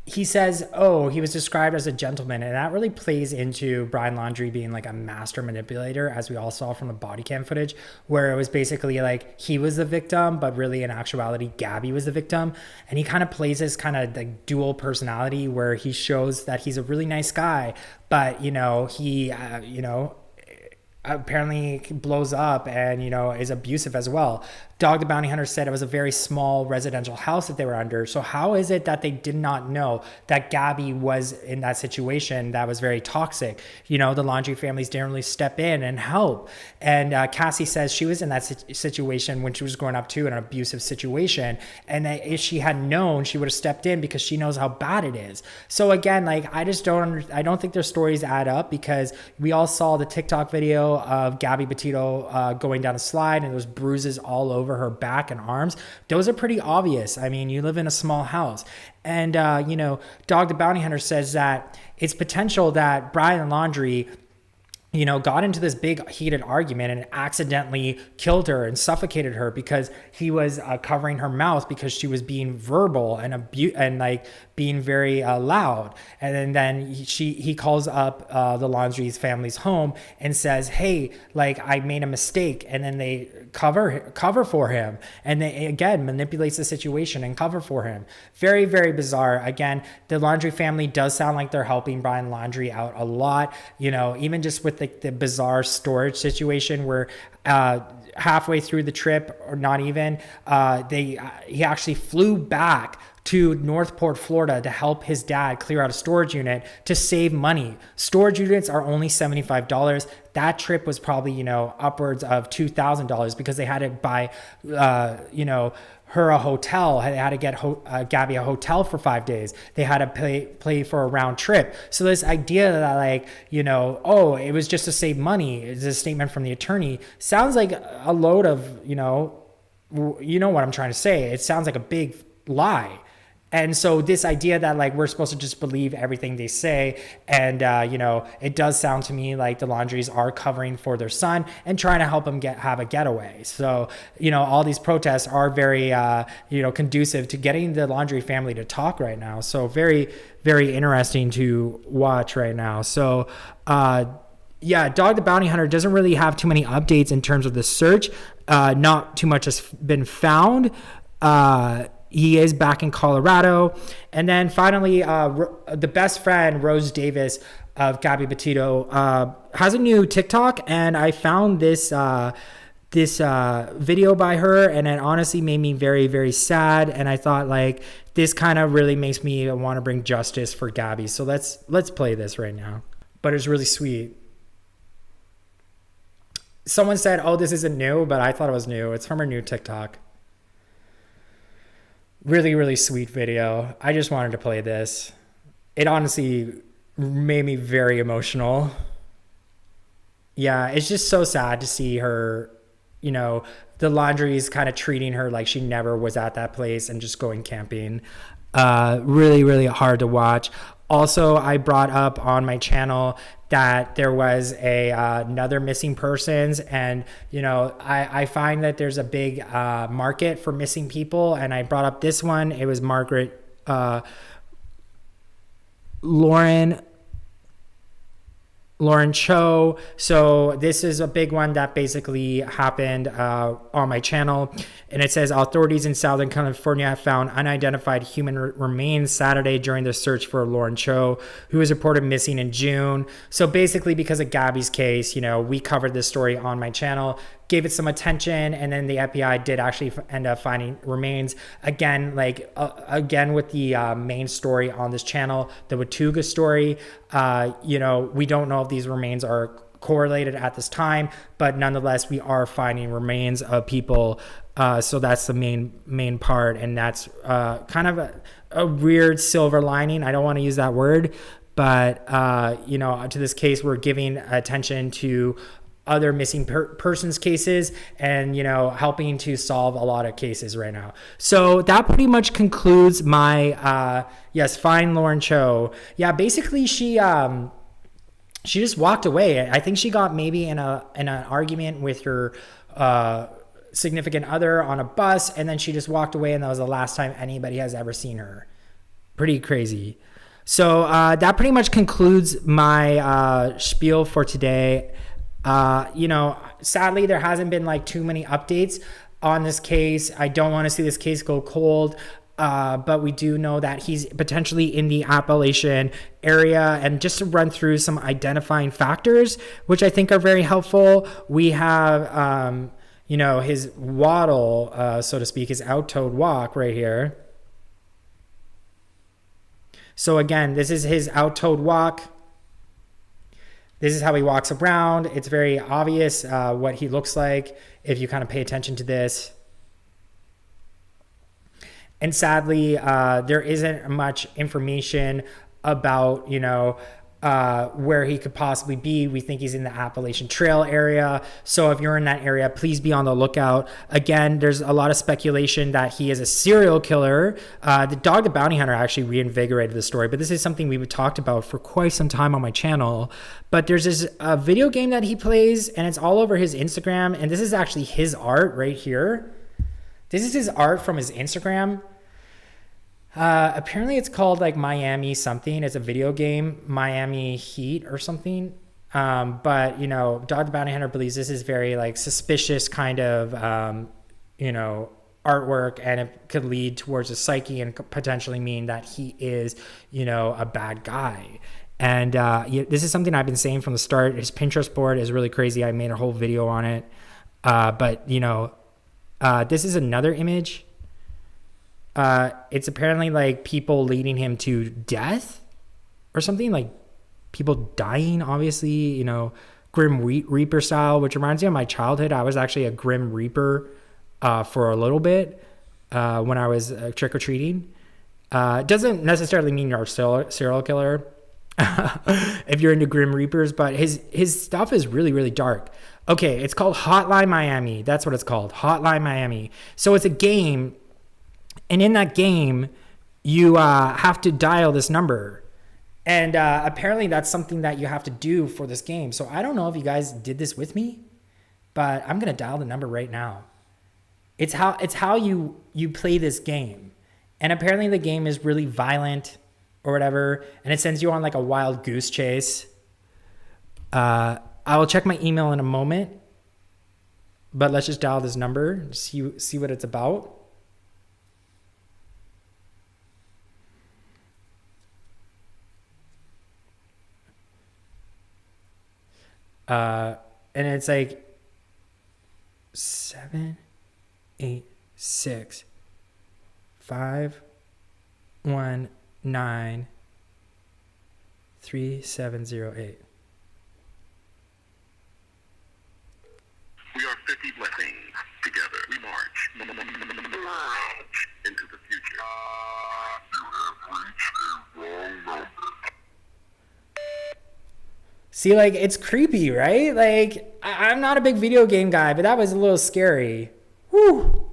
he says, oh, he was described as a gentleman. And that really plays into Brian Laundrie being like a master manipulator, as we all saw from the body cam footage, where it was basically like he was the victim, but really in actuality, Gabby was the victim. And he kind of plays this kind of like dual personality where he shows that he's a really nice guy, but, he, apparently blows up and, is abusive as well. Dog the Bounty Hunter said it was a very small residential house that they were under. So how is it that they did not know that Gabby was in that situation that was very toxic? The Laundrie families didn't really step in and help. And Cassie says she was in that situation when she was growing up too, in an abusive situation. And that if she had known, she would have stepped in because she knows how bad it is. So again, like, I don't think their stories add up, because we all saw the TikTok video of Gabby Petito going down a slide, and there was bruises all over her back and arms. Those are pretty obvious. I mean, you live in a small house. And, Dog the Bounty Hunter says that it's potential that Brian Laundrie got into this big heated argument and accidentally killed her and suffocated her because he was covering her mouth because she was being verbal and like being very loud. And then he calls up the Laundrie's family's home and says, hey, like, I made a mistake. And then they cover for him. And they, again, manipulates the situation and cover for him. Very, very bizarre. Again, the Laundrie family does sound like they're helping Brian Laundrie out a lot, even just with the bizarre storage situation where halfway through the trip, or not even, he actually flew back to Northport, Florida to help his dad clear out a storage unit to save money. Storage units are only $75. That trip was probably, upwards of $2,000 because they had to buy, her a hotel. They had to get Gabby a hotel for 5 days. They had to pay for a round trip. So this idea that, like, it was just to save money, is a statement from the attorney, sounds like a load of, you know what I'm trying to say. It sounds like a big lie. And so this idea that, like, we're supposed to just believe everything they say, and it does sound to me like the Laundries are covering for their son and trying to help him have a getaway. So all these protests are very conducive to getting the Laundrie family to talk right now. So very, very interesting to watch right now. So Dog the Bounty Hunter doesn't really have too many updates in terms of the search. Not too much has been found. He is back in Colorado. And then finally, the best friend, Rose Davis of Gabby Petito, has a new TikTok. And I found this video by her, and it honestly made me very, very sad. And I thought, like, this kind of really makes me want to bring justice for Gabby. So let's play this right now. But it's really sweet. Someone said, oh, this isn't new, but I thought it was new. It's from her new TikTok. Really, really sweet video. I just wanted to play this. It honestly made me very emotional. Yeah, it's just so sad to see her, the Laundries kind of treating her like she never was at that place and just going camping. Really, really hard to watch. Also, I brought up on my channel that there was another missing persons, and I find that there's a big market for missing people, and I brought up this one. It was Margaret Lauren Cho. So this is a big one that basically happened on my channel. And it says authorities in Southern California have found unidentified human remains Saturday during the search for Lauren Cho, who was reported missing in June. So basically, because of Gabby's case, we covered this story on my channel, gave it some attention, and then the FBI did actually end up finding remains. Again, with the main story on this channel, the Watauga story, we don't know if these remains are correlated at this time, but nonetheless, we are finding remains of people. So that's the main part, and that's kind of a weird silver lining. I don't want to use that word, but to this case, we're giving attention to other missing persons cases and helping to solve a lot of cases right now. So that pretty much concludes my find Lauren Cho. Yeah, basically she just walked away. I think she got maybe in an argument with her significant other on a bus, and then she just walked away, and that was the last time anybody has ever seen her. Pretty crazy. So that pretty much concludes my spiel for today. Sadly, there hasn't been too many updates on this case. I don't want to see this case go cold, but we do know that he's potentially in the Appalachian area. And just to run through some identifying factors, which I think are very helpful, we have, you know, his waddle, so to speak, his out-toed walk right here. So again, this is his out-toed walk. This is how he walks around. It's very obvious what he looks like if you kind of pay attention to this. And sadly, there isn't much information about, you know, where he could possibly be. We think he's in the Appalachian Trail area. So if you're in that area, please be on the lookout. Again, there's a lot of speculation that he is a serial killer. The Dog the Bounty Hunter actually reinvigorated the story, but this is something we've talked about for quite some time on my channel. But there's this video game that he plays, and it's all over his Instagram. And this is actually his art right here. This is his art from his Instagram. Apparently it's called like Miami something. It's a video game, Miami Heat or something. But you know, Dog the Bounty Hunter believes this is very like suspicious kind of, you know, artwork, and it could lead towards a psyche and potentially mean that he is, you know, a bad guy. And this is something I've been saying from the start. His Pinterest board is really crazy. I made a whole video on it. But you know, this is another image. It's apparently like people leading him to death or something, like people dying, obviously, you know, Grim Reaper style, which reminds me of my childhood. I was actually a Grim Reaper for a little bit when I was trick-or-treating. It doesn't necessarily mean you're a serial killer if you're into Grim Reapers, but his stuff is really, really dark. Okay, it's called Hotline Miami. That's what it's called, Hotline Miami. So it's a game. And in that game, you have to dial this number. And apparently that's something that you have to do for this game. So I don't know if you guys did this with me, but I'm going to dial the number right now. It's how you play this game. And apparently the game is really violent or whatever. And it sends you on like a wild goose chase. I will check my email in a moment. But let's just dial this number, see what it's about. And it's like 7, 8, 6, 5, 1, 9, 3, 7, 0, 8. We are 50 blessings. Together we march into the future. You have reached a wrong number. See, like, it's creepy, right? Like, I'm not a big video game guy, but that was a little scary. Whew.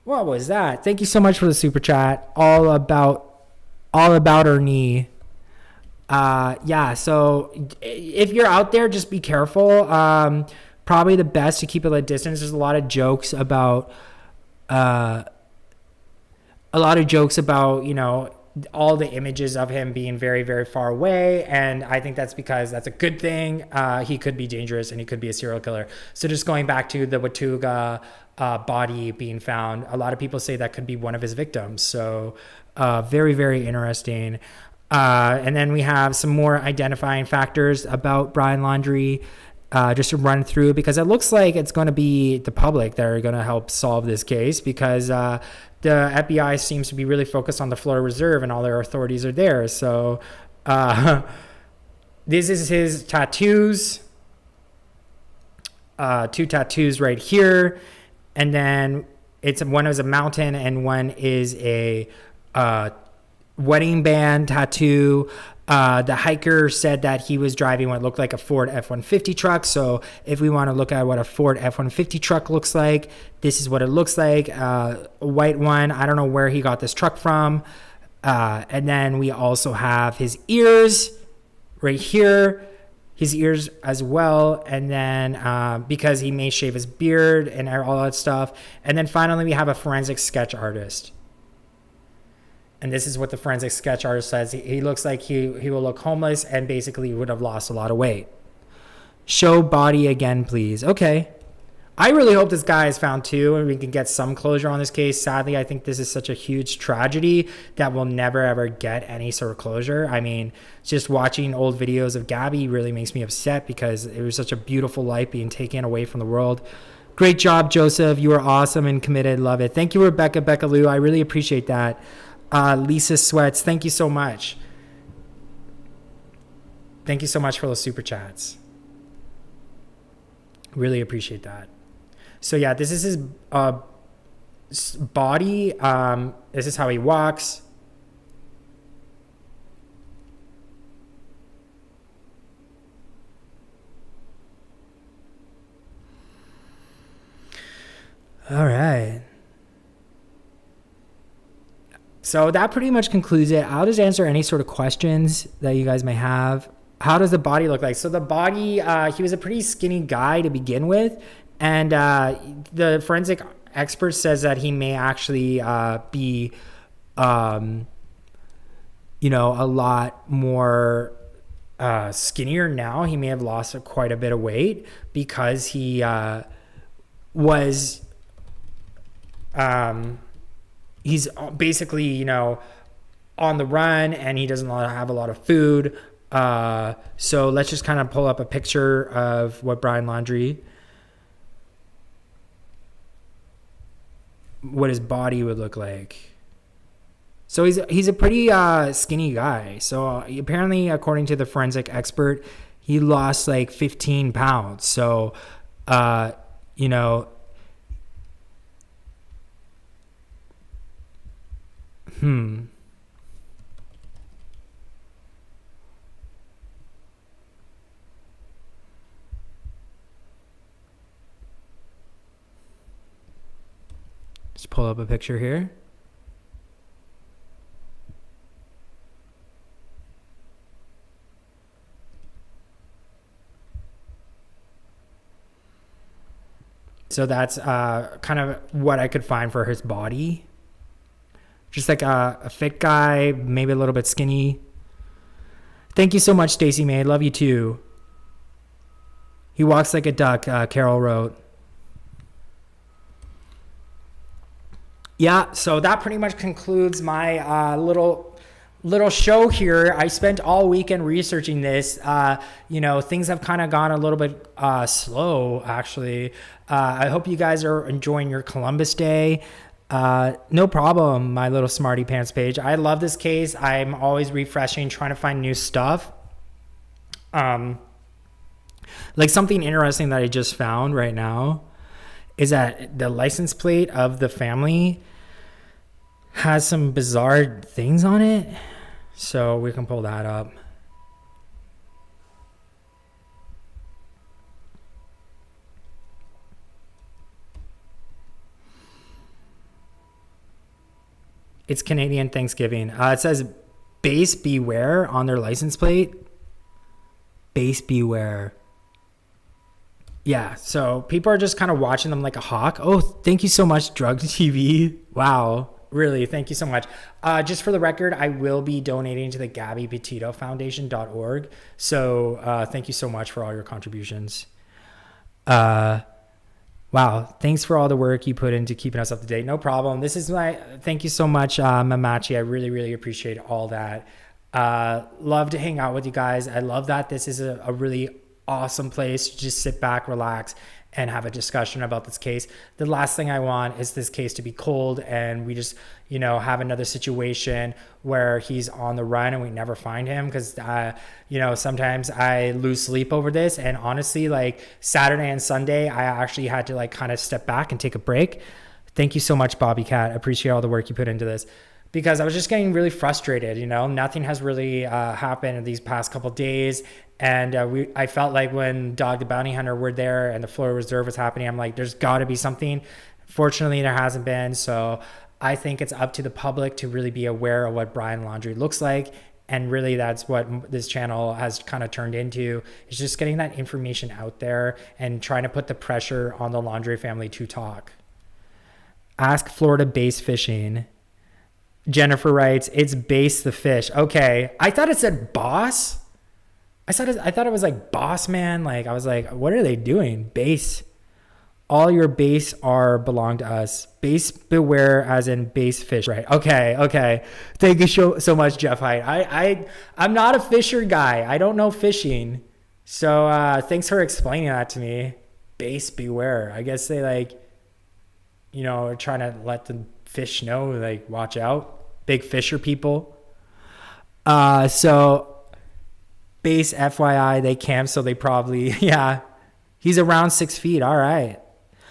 What was that? Thank you so much for the super chat. All about her knee. Yeah, so if you're out there, just be careful. Probably the best to keep it at a distance. There's a lot of jokes about, you know, all the images of him being very, very far away. And I think that's because that's a good thing. He could be dangerous and he could be a serial killer. So just going back to the Watauga body being found, a lot of people say that could be one of his victims. So very, very interesting. And then we have some more identifying factors about Brian Laundrie, just to run through, because it looks like it's going to be the public that are going to help solve this case, because the FBI seems to be really focused on the Florida Reserve and all their authorities are there. So this is his tattoos, 2 tattoos right here. And then one is a mountain and one is a wedding band tattoo. The hiker said that he was driving what looked like a Ford F-150 truck. So if we want to look at what a Ford F-150 truck looks like, this is what it looks like. A white one. I don't know where he got this truck from. And then we also have his ears right here, his ears as well. And then because he may shave his beard and all that stuff. And then finally, we have a forensic sketch artist. And this is what the forensic sketch artist says. He looks like he will look homeless and basically would have lost a lot of weight. Show body again, please. Okay. I really hope this guy is found too and we can get some closure on this case. Sadly, I think this is such a huge tragedy that we'll never ever get any sort of closure. I mean, just watching old videos of Gabby really makes me upset because it was such a beautiful life being taken away from the world. Great job, Joseph. You are awesome and committed. Love it. Thank you, Rebecca Beckaloo. I really appreciate that. Lisa Sweats, thank you so much. Thank you so much for those super chats. Really appreciate that. So yeah, this is his body. This is how he walks. All right. So that pretty much concludes it. I'll just answer any sort of questions that you guys may have. How does the body look like? So the body, he was a pretty skinny guy to begin with. And the forensic expert says that he may actually be, a lot more skinnier now. He may have lost quite a bit of weight because he was... he's basically, on the run and he doesn't have a lot of food. So let's just kind of pull up a picture of what Brian Laundrie, what his body would look like. So he's a pretty skinny guy. So apparently, according to the forensic expert, he lost like 15 pounds. So, Just pull up a picture here. So that's kind of what I could find for his body. Just like a fit guy, maybe a little bit skinny. Thank you so much, Stacy May. Love you too. He walks like a duck, Carol wrote. Yeah, so that pretty much concludes my little show here. I spent all weekend researching this. Things have kind of gone a little bit slow, actually. I hope you guys are enjoying your Columbus Day. No problem, my little smarty pants page. I love this case. I'm always refreshing, trying to find new stuff. Like something interesting that I just found right now is that the license plate of the family has some bizarre things on it. So we can pull that up. It's Canadian Thanksgiving. It says base beware on their license plate. Base beware. Yeah, so people are just kind of watching them like a hawk. Oh, thank you so much, Drug TV. Wow, really, thank you so much. Just for the record, I will be donating to the Gabby Petito Foundation.org. So thank you so much for all your contributions. Wow, thanks for all the work you put into keeping us up to date. No problem. Thank you so much, Mamachi. I really, really appreciate all that. Love to hang out with you guys. I love that this is a really awesome place to just sit back, relax, and have a discussion about this case. The last thing I want is this case to be cold and we just, have another situation where he's on the run and we never find him because, sometimes I lose sleep over this. And honestly, like Saturday and Sunday, I actually had to kind of step back and take a break. Thank you so much, Bobby Cat. Appreciate all the work you put into this. Because I was just getting really frustrated, nothing has really happened in these past couple of days. And I felt like when Dog the Bounty Hunter were there and the Florida Reserve was happening, I'm like, there's got to be something. Fortunately, there hasn't been. So I think it's up to the public to really be aware of what Brian Laundrie looks like. And really, that's what this channel has kind of turned into, is just getting that information out there and trying to put the pressure on the Laundrie family to talk. Ask Florida Base Fishing. Jennifer writes, it's Base the Fish. Okay. I thought it said boss. I thought it was like boss man. I was like, what are they doing? Base. All your base belong to us. Base beware as in base fish. Right. Okay. Thank you so much, Jeff Height. I'm not a fisher guy. I don't know fishing. So thanks for explaining that to me. base beware. I guess they like, are trying to let the fish know, like, watch out. Big fisher people. So base FYI, they camp, so they probably, yeah. He's around 6 feet. All right.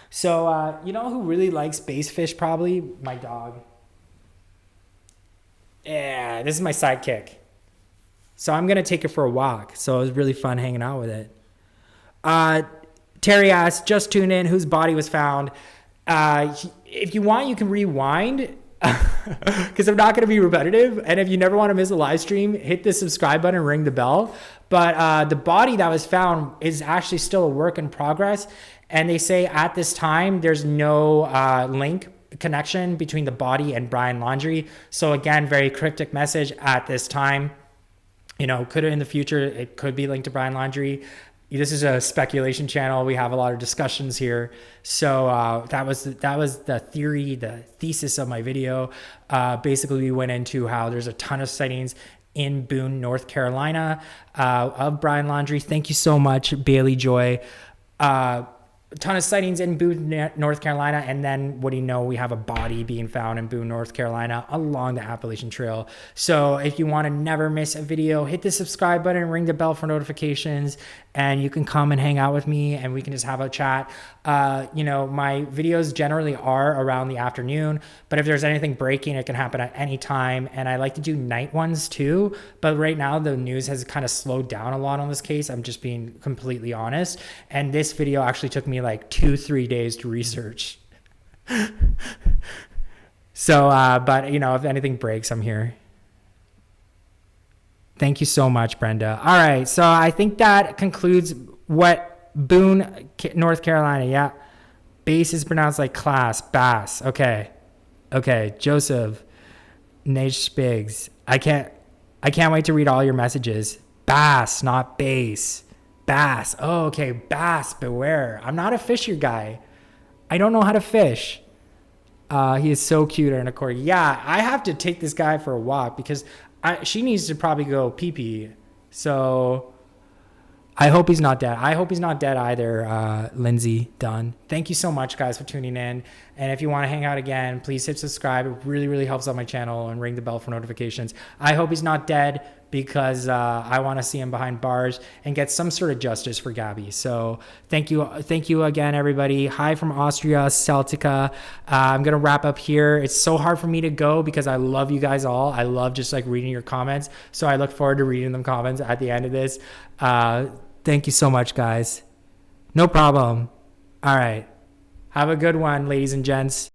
So, you know who really likes base fish probably? My dog. Yeah, this is my sidekick. So I'm going to take it for a walk. So it was really fun hanging out with it. Terry asked, just tune in, whose body was found. If you want, you can rewind because I'm not going to be repetitive. And if you never want to miss a live stream, hit the subscribe button and ring the bell. But the body that was found is actually still a work in progress. And they say at this time, there's no link connection between the body and Brian Laundrie. So again, very cryptic message at this time. Could in the future, it could be linked to Brian Laundrie. This is a speculation channel. We have a lot of discussions here. So that was the theory, the thesis of my video. Basically, we went into how there's a ton of sightings in Boone, North Carolina of Brian Laundrie. Thank you so much, Bailey Joy. A ton of sightings in Boone, North Carolina, and then what do you know? We have a body being found in Boone, North Carolina along the Appalachian Trail. So if you want to never miss a video, hit the subscribe button, ring the bell for notifications, and you can come and hang out with me and we can just have a chat. My videos generally are around the afternoon, but if there's anything breaking, it can happen at any time. And I like to do night ones too, but right now the news has kind of slowed down a lot on this case. I'm just being completely honest. And this video actually took me like 2-3 days to research. So, but if anything breaks, I'm here. Thank you so much, Brenda. All right. So I think that concludes what Boone, North Carolina. Yeah. Base is pronounced like class, bass. Okay. Joseph, Nate Spiggs. I can't wait to read all your messages. Bass, not base. Bass. Oh, okay. Bass, beware. I'm not a fisher guy. I don't know how to fish. He is so cute and a corgi. Yeah, I have to take this guy for a walk because she needs to probably go pee-pee. So I hope he's not dead. I hope he's not dead either, Lindsay Dunn. Thank you so much, guys, for tuning in. And if you want to hang out again, please hit subscribe. It really, really helps out my channel, and ring the bell for notifications. I hope he's not dead because I want to see him behind bars and get some sort of justice for Gabby. So thank you again, everybody. Hi from Austria, Celtica. I'm going to wrap up here. It's so hard for me to go because I love you guys all. I love just like reading your comments. So I look forward to reading them comments at the end of this. Thank you so much, guys. No problem. All right. Have a good one, ladies and gents.